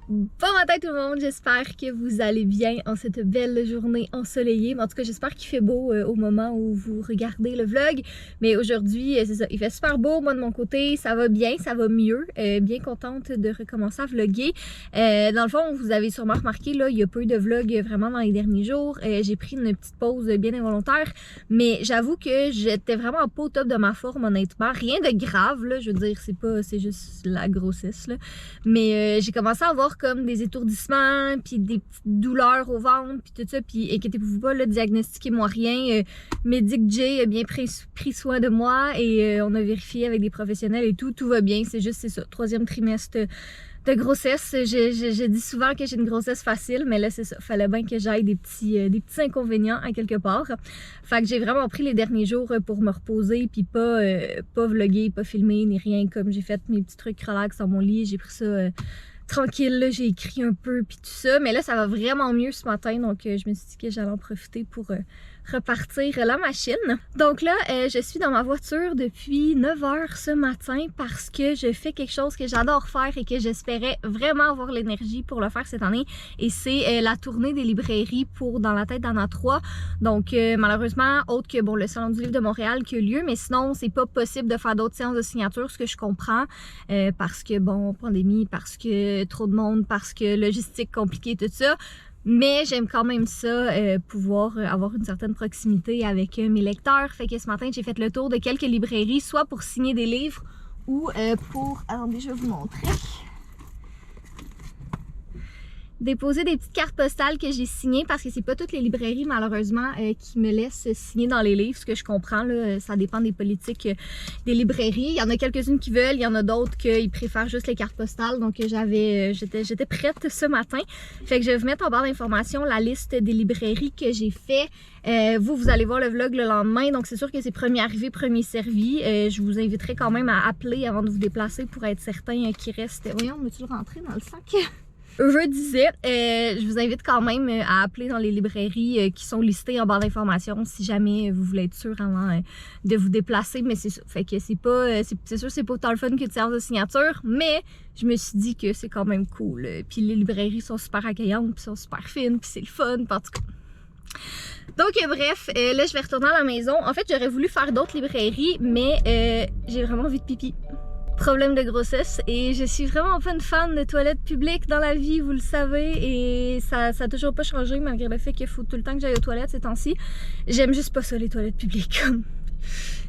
Bon matin tout le monde, j'espère que vous allez bien en cette belle journée ensoleillée. Mais en tout cas, j'espère qu'il fait beau au moment où vous regardez le vlog. Mais aujourd'hui, c'est ça, il fait super beau. Moi de mon côté, ça va bien, ça va mieux. Bien contente de recommencer à vlogger. Dans le fond, vous avez sûrement remarqué, là, il n'y a pas eu de vlog vraiment dans les derniers jours. J'ai pris une petite pause bien involontaire. Mais j'avoue que j'étais vraiment pas au top de ma forme, honnêtement. Rien de grave, là, je veux dire, c'est juste la grossesse, là. Mais j'ai commencé à avoir comme des étourdissements, puis des petites douleurs au ventre, puis tout ça. Puis inquiétez-vous pas, là, diagnostiquez-moi rien. Medic J a bien pris soin de moi et on a vérifié avec des professionnels et tout va bien. C'est juste, c'est ça, 3e trimestre de grossesse. Je dis souvent que j'ai une grossesse facile, mais là, c'est ça. Fallait bien que j'aille des petits inconvénients à quelque part. Fait que j'ai vraiment pris les derniers jours pour me reposer, puis pas vlogger, pas filmer, ni rien. Comme j'ai fait mes petits trucs relax dans mon lit, j'ai pris ça tranquille, là, j'ai écrit un peu, puis tout ça. Mais là, ça va vraiment mieux ce matin, donc je me suis dit que j'allais en profiter pour repartir la machine. Donc là, je suis dans ma voiture depuis 9 h ce matin parce que je fais quelque chose que j'adore faire et que j'espérais vraiment avoir l'énergie pour le faire cette année. Et c'est la tournée des librairies pour Dans la tête d'Anna 3. Donc malheureusement, autre que bon, le Salon du livre de Montréal qui a lieu, mais sinon, c'est pas possible de faire d'autres séances de signature, ce que je comprends, parce que bon, pandémie, parce que trop de monde, parce que logistique compliquée, tout ça. Mais j'aime quand même ça, pouvoir avoir une certaine proximité avec mes lecteurs. Fait que ce matin, j'ai fait le tour de quelques librairies, soit pour signer des livres ou pour... Attendez, je vais vous montrer. Déposer des petites cartes postales que j'ai signées parce que c'est pas toutes les librairies malheureusement qui me laissent signer dans les livres, ce que je comprends là, ça dépend des politiques des librairies. Il y en a quelques-unes qui veulent, il y en a d'autres qui préfèrent juste les cartes postales, donc j'étais prête ce matin. Fait que je vais vous mettre en barre d'informations la liste des librairies que j'ai fait. Vous allez voir le vlog le lendemain, donc c'est sûr que c'est premier arrivé, premier servi. Je vous inviterai quand même à appeler avant de vous déplacer pour être certain qu'il reste... Voyons, veux-tu le rentrer dans le sac? Je disais, je vous invite quand même à appeler dans les librairies qui sont listées en barre d'informations si jamais vous voulez être sûr avant de vous déplacer. Mais c'est ça. Fait que c'est sûr c'est pas autant le fun que de séance de signature, mais je me suis dit que c'est quand même cool. Puis les librairies sont super accueillantes, puis sont super fines, puis c'est le fun, en tout cas. Donc bref, là je vais retourner à la maison. En fait, j'aurais voulu faire d'autres librairies, mais j'ai vraiment envie de pipi. Problème de grossesse et je suis vraiment pas une fan de toilettes publiques dans la vie, vous le savez, et ça a toujours pas changé malgré le fait qu'il faut tout le temps que j'aille aux toilettes ces temps-ci. J'aime juste pas ça, les toilettes publiques.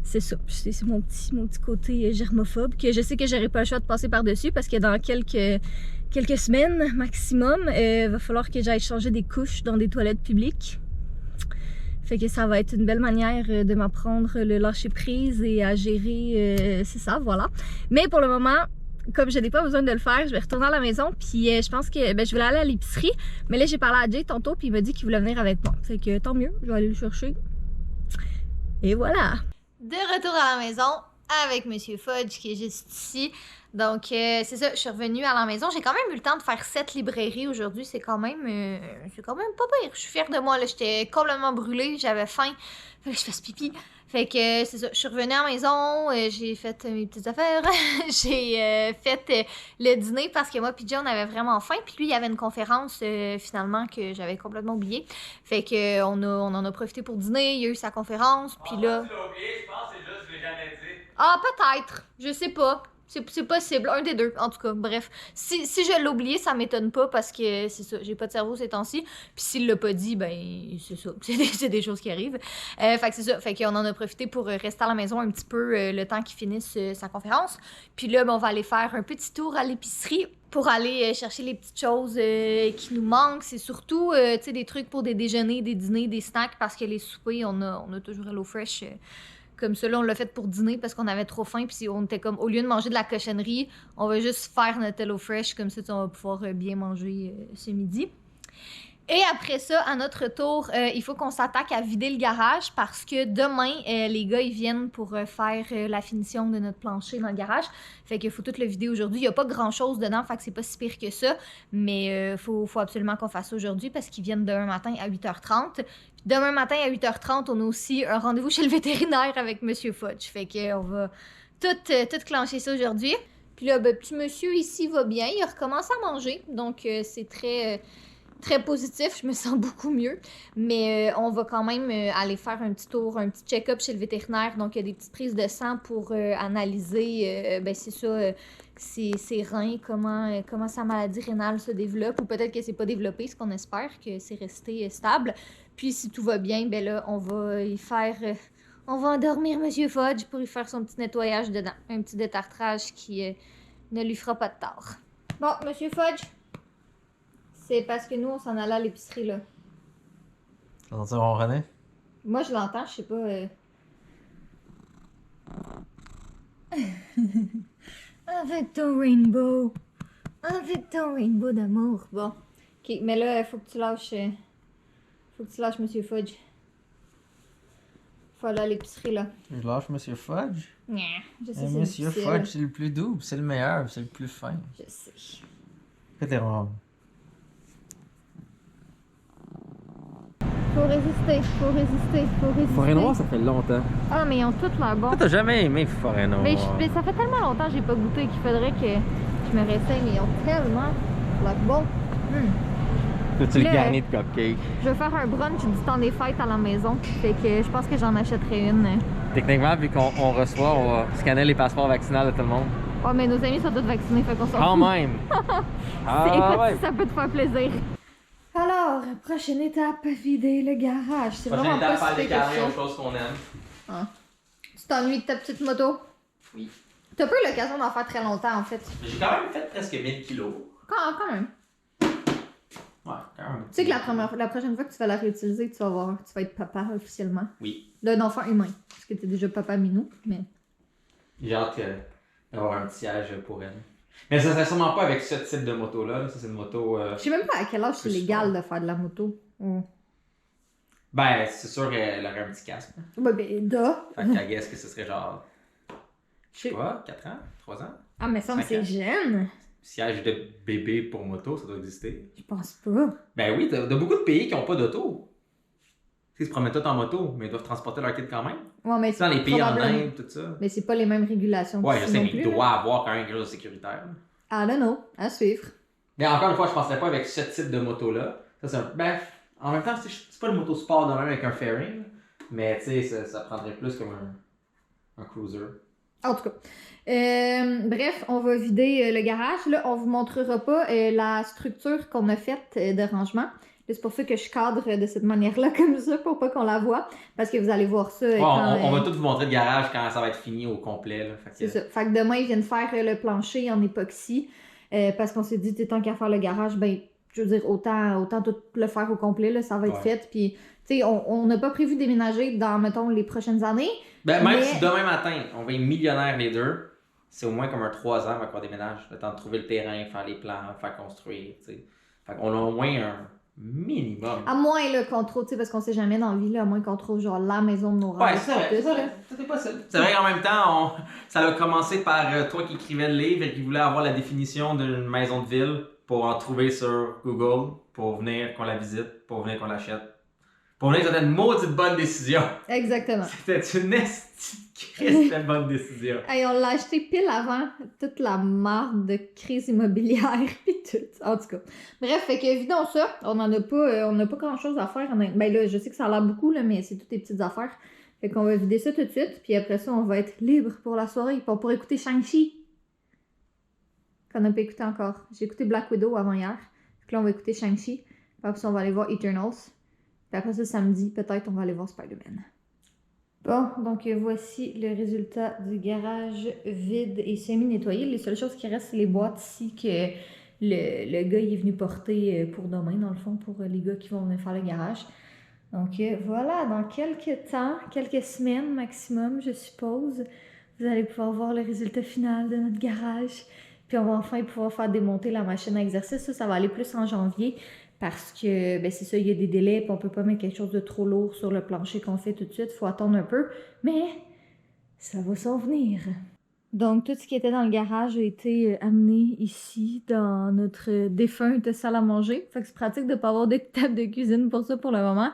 C'est ça, c'est mon petit côté germophobe que je sais que j'aurai pas le choix de passer par-dessus parce que dans quelques semaines maximum, va falloir que j'aille changer des couches dans des toilettes publiques. Fait que ça va être une belle manière de m'apprendre le lâcher prise et à gérer, c'est ça, voilà. Mais pour le moment, comme je n'ai pas besoin de le faire, je vais retourner à la maison puis je pense que je voulais aller à l'épicerie. Mais là, j'ai parlé à Jay tantôt puis il m'a dit qu'il voulait venir avec moi. Fait que tant mieux, je vais aller le chercher. Et voilà! De retour à la maison avec Monsieur Fudge qui est juste ici. Donc c'est ça, je suis revenue à la maison. J'ai quand même eu le temps de faire 7 librairies aujourd'hui. C'est quand même pas pire. Je suis fière de moi. J'étais complètement brûlée, j'avais faim. Fait que je fasse pipi. Fait que c'est ça, je suis revenue à la maison, j'ai fait mes petites affaires. J'ai fait le dîner parce que moi puis John avait vraiment faim. Puis lui, il y avait une conférence finalement que j'avais complètement oublié. Fait que on en a profité pour dîner. Il y a eu sa conférence. Puis là... Tu l'as oublié, je pense que c'est juste que je l'ai jamais dit. Ah, peut-être. Je sais pas. C'est possible, un des deux, en tout cas, bref. Si je l'ai oublié, ça m'étonne pas parce que c'est ça, j'ai pas de cerveau ces temps-ci. Puis s'il l'a pas dit, ben c'est ça, c'est des choses qui arrivent. Fait que c'est ça, fait qu'on en a profité pour rester à la maison un petit peu le temps qu'il finisse sa conférence. Puis là, ben, on va aller faire un petit tour à l'épicerie pour aller chercher les petites choses qui nous manquent. C'est surtout, tu sais, des trucs pour des déjeuners, des dîners, des snacks parce que les soupers, on a toujours HelloFresh. Comme ça, là, on l'a fait pour dîner parce qu'on avait trop faim. Puis on était comme, au lieu de manger de la cochonnerie, on va juste faire notre HelloFresh. Comme ça, on va pouvoir bien manger ce midi. Et après ça, à notre tour, il faut qu'on s'attaque à vider le garage parce que demain, les gars, ils viennent pour faire la finition de notre plancher dans le garage. Fait qu'il faut tout le vider aujourd'hui. Il n'y a pas grand-chose dedans, fait que c'est pas si pire que ça. Mais faut absolument qu'on fasse ça aujourd'hui parce qu'ils viennent demain matin à 8h30. Puis demain matin à 8h30, on a aussi un rendez-vous chez le vétérinaire avec Monsieur Fudge. Fait qu'on va tout clencher ça aujourd'hui. Puis là, ben, petit monsieur ici va bien, il recommence à manger, donc c'est très positif, je me sens beaucoup mieux. Mais on va quand même aller faire un petit tour, un petit check-up chez le vétérinaire. Donc, il y a des petites prises de sang pour analyser, ben c'est ça, ses reins, comment sa maladie rénale se développe. Ou peut-être que c'est pas développé, ce qu'on espère, que c'est resté stable. Puis, si tout va bien, ben là, on va y faire... on va endormir Monsieur Fudge pour lui faire son petit nettoyage dedans. Un petit détartrage qui ne lui fera pas de tort. Bon, Monsieur Fudge... C'est parce que nous, on s'en allait à l'épicerie, là. T'entends ronronner? Moi, je l'entends, je sais pas... Avec ton rainbow. Avec ton rainbow d'amour. Bon. OK, mais là, faut que tu lâches... faut que tu lâches Monsieur Fudge. Faut aller à l'épicerie, là. Je lâche Monsieur Fudge? Nya, je sais, Mais c'est Monsieur difficile. Fudge, c'est le plus doux, c'est le meilleur, c'est le plus fin. Je sais. Que t'es rond. Faut résister, faut résister, faut résister. Forêt Noire, ça fait longtemps. Ah, mais ils ont toutes leur bon. Toi, t'as jamais aimé Forêt Noire. Mais ça fait tellement longtemps que j'ai pas goûté qu'il faudrait que je me réessaye, mais ils ont tellement l'air bon. Là, tu le Là, garnis de cupcake. Je vais faire un brunch du temps des fêtes à la maison, fait que je pense que j'en achèterai une. Techniquement, vu qu'on reçoit, on va scanner les passeports vaccinaux de tout le monde. Ouais, mais nos amis sont tous vaccinés, fait qu'on s'en Quand fout. même! Écoute, ouais! si ça peut te faire plaisir. Alors, prochaine étape, vider le garage. C'est vraiment pas si pire que ça. choses qu'on aime. Ah. Tu t'ennuies de ta petite moto? Oui. T'as pas eu l'occasion d'en faire très longtemps, en fait. J'ai quand même fait presque 1000 kilos. Quand même. Ouais, quand même. Tu sais que la prochaine fois que tu vas la réutiliser, tu vas être papa officiellement. Oui. D'un enfant humain. Parce que t'es déjà papa minou, mais... J'ai hâte d'avoir un petit siège pour elle. Mais ça serait sûrement pas avec ce type de moto-là. Ça, c'est une moto... Je sais même pas à quel âge c'est Plus légal de faire de la moto. Ben, c'est sûr qu'elle aurait un petit casque. Ouais, ben, da. Fait qu'à guess que ce serait genre... Je sais Je- pas, 4 ans? 3 ans? Ah, mais ça, 5 c'est ans. jeune. Siège de bébé pour moto, ça doit exister. Je pense pas. Ben oui, t'as beaucoup de pays qui ont pas d'auto. Tu sais, ils se promènent tous en moto, mais ils doivent transporter leur kit quand même. Ouais, mais C'est dans les pays en probablement- Inde, tout ça. Mais c'est pas les mêmes régulations. Ouais, je qu'ici sais, non mais il plus, là. doit avoir quand même quelque chose de sécuritaire. I don't know. À suivre. Mais encore une fois, je penserais pas avec ce type de moto-là. Ça, c'est un... Ben, en même temps, c'est pas le motosport de même avec un fairing, mais tu sais, ça prendrait plus comme un cruiser. En tout cas. Bref, on va vider le garage. Là, on vous montrera pas la structure qu'on a faite de rangement. Là, c'est pour ça que je cadre de cette manière-là, comme ça, pour pas qu'on la voit. Parce que vous allez voir ça. Ouais, quand, on va tout vous montrer le garage quand ça va être fini au complet. Là. Fait que- C'est ça. Fait que demain, ils viennent faire le plancher en époxy. Parce qu'on s'est dit, tant qu'à faire le garage, ben, je veux dire, autant tout le faire au complet, là, ça va être Ouais. fait. Puis, tu sais, on n'a pas prévu de déménager dans, mettons, les prochaines années. Ben, même Mais- si demain matin, on va être millionnaires les deux, c'est au moins comme un 3 ans avant qu'on déménage. Le temps de trouver le terrain, faire les plans, faire construire, tu sais. Fait qu'on a au moins un minimum. À moins là, qu'on trouve, tu sais, parce qu'on sait jamais dans la vie, là, à moins qu'on trouve genre la maison de nos rêves. Ouais, c'est vrai. Tout est possible. C'est vrai qu'en même temps, ça a commencé par toi qui écrivais le livre et qui voulait avoir la définition d'une maison de ville pour en trouver sur Google, pour venir qu'on la visite, pour venir qu'on l'achète. Pour venir que c'était une maudite bonne décision. Exactement. C'était une Christ de bonne décision. Hey, on l'a acheté pile avant toute la marde de crise immobilière pis tout. En tout cas. Bref, fait que vidons ça. On n'a pas grand chose à faire. Ben là, je sais que ça a l'air beaucoup, là, mais c'est toutes des petites affaires. Fait qu'on va vider ça tout de suite. Puis après ça, on va être libre pour la soirée. Puis on pourra écouter Shang-Chi. Qu'on n'a pas écouté encore. J'ai écouté Black Widow avant hier. Fait que là, on va écouter Shang-Chi. Puis après ça, on va aller voir Eternals. Puis après ça, samedi, peut-être, on va aller voir Spider-Man. Bon, donc voici le résultat du garage vide et semi-nettoyé. Les seules choses qui restent, c'est les boîtes ici que le gars il est venu porter pour demain, dans le fond, pour les gars qui vont venir faire le garage. Donc voilà, dans quelques temps, quelques semaines maximum, je suppose, vous allez pouvoir voir le résultat final de notre garage. Puis on va enfin pouvoir faire démonter la machine à exercice. Ça va aller plus en janvier. Parce que, ben c'est ça, il y a des délais, puis on peut pas mettre quelque chose de trop lourd sur le plancher qu'on fait tout de suite. Faut attendre un peu, mais ça va s'en venir. Donc, tout ce qui était dans le garage a été amené ici, dans notre défunte salle à manger. Fait que c'est pratique de pas avoir de table de cuisine pour ça pour le moment.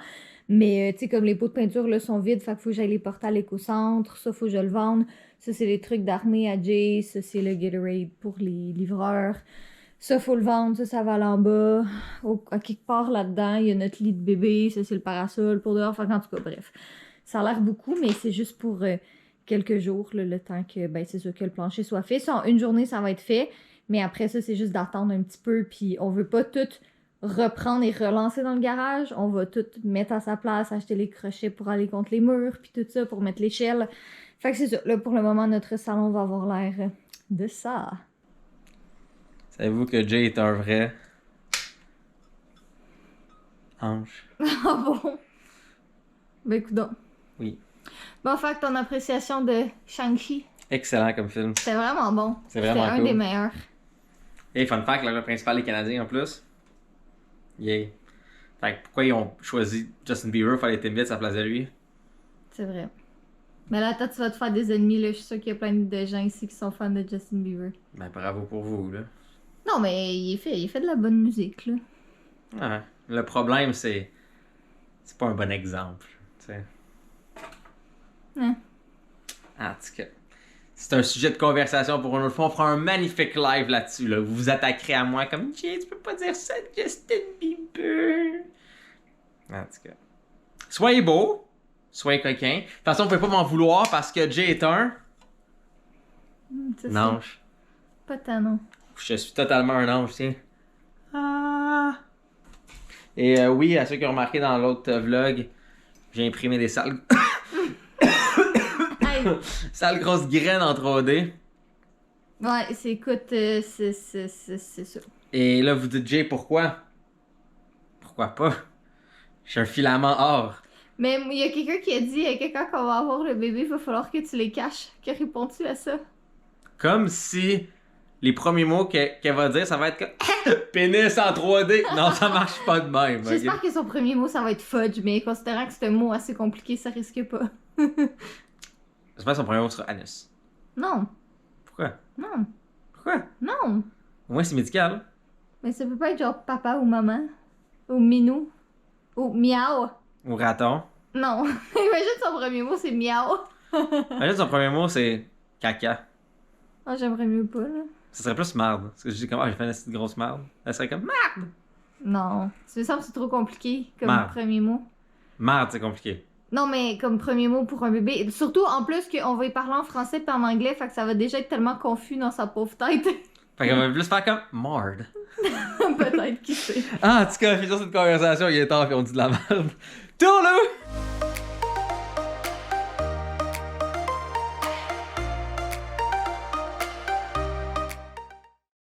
Mais, tu sais, comme les pots de peinture, là, sont vides, fait qu'il faut que j'aille les porter à l'éco-centre. Ça, faut que je le vende. Ça, c'est les trucs d'armée à Jay. Ça, c'est le Gatorade pour les livreurs. Ça, faut le vendre. Ça va aller en bas. À quelque part là-dedans, il y a notre lit de bébé. Ça, c'est le parasol pour dehors. Fait qu'en tout cas, bref. Ça a l'air beaucoup, mais c'est juste pour quelques jours, là, le temps que, ben, c'est sûr que le plancher soit fait. Ça, en une journée, ça va être fait. Mais après ça, c'est juste d'attendre un petit peu. Puis on veut pas tout reprendre et relancer dans le garage. On va tout mettre à sa place, acheter les crochets pour aller contre les murs, puis tout ça pour mettre l'échelle. Fait que c'est ça. Là, pour le moment, notre salon va avoir l'air de ça. Savez-vous que Jay est un vrai ange? Ah bon? Ben, écoute donc. Oui. Bon, fait que ton appréciation de Shang-Chi, Excellent comme film. c'était vraiment bon. C'est vraiment C'était un cool. des meilleurs. Et fun fact, le principal est canadien en plus. Yay. Fait que pourquoi ils ont choisi Justin Bieber, fallait être invité à sa place de lui? C'est vrai. Mais là, toi, tu vas te faire des ennemis, là. Je suis sûre qu'il y a plein de gens ici qui sont fans de Justin Bieber. Ben bravo pour vous, là. Non, mais il fait de la bonne musique, là. Ah, le problème, c'est pas un bon exemple, tu sais. Hein. En tout cas, c'est un sujet de conversation pour une autre fois. On fera un magnifique live là-dessus, là. Vous vous attaquerez à moi comme « Jay, tu peux pas dire ça de Justin Bieber! » En tout cas. Soyez beau, soyez coquin. De toute façon, vous pouvez pas m'en vouloir parce que Jay est un... C'est ça. ange. Pas tant, non. Je suis totalement un ange, tiens. Ah. Et oui, à ceux qui ont remarqué dans l'autre vlog, j'ai imprimé des sales... Hey. sales grosses graines en 3D. Ouais, écoute, c'est ça. Et là, vous dites, Jay, pourquoi? Pourquoi pas? Je suis un filament or. Mais il y a quelqu'un qui a dit, quand on va avoir le bébé, il va falloir que tu les caches. Que réponds-tu à ça? Comme si les premiers mots qu'elle va dire, ça va être comme pénis en 3D. Non, ça marche pas de même. J'espère Ok? que son premier mot, ça va être fudge, mais considérant que c'est un mot assez compliqué, ça risque pas. J'espère que son premier mot sera anus. Non, Pourquoi? non, Pourquoi? non. Au moins, c'est médical. Mais ça peut pas être genre papa ou maman. Ou minou. Ou miaou. Ou raton. Non. Imagine son premier mot, c'est miaou. Imagine son premier mot, c'est caca. Ah, j'aimerais mieux pas, là. Ça serait plus marde. Parce que je dis comme, j'ai fait une petite grosse marde. Elle serait comme marde. Non. Ça me semble que c'est trop compliqué comme Marde. premier mot. Marde, c'est compliqué. Non, mais comme premier mot pour un bébé. Surtout, en plus, qu'on va y parler en français puis en anglais, fait que ça va déjà être tellement confus dans sa pauvre tête. Fait qu'elle va plus faire comme marde. Peut-être, qui sait. Ah, en tout cas, finissons cette conversation. Il est temps et on dit de la merde. Tourne-le!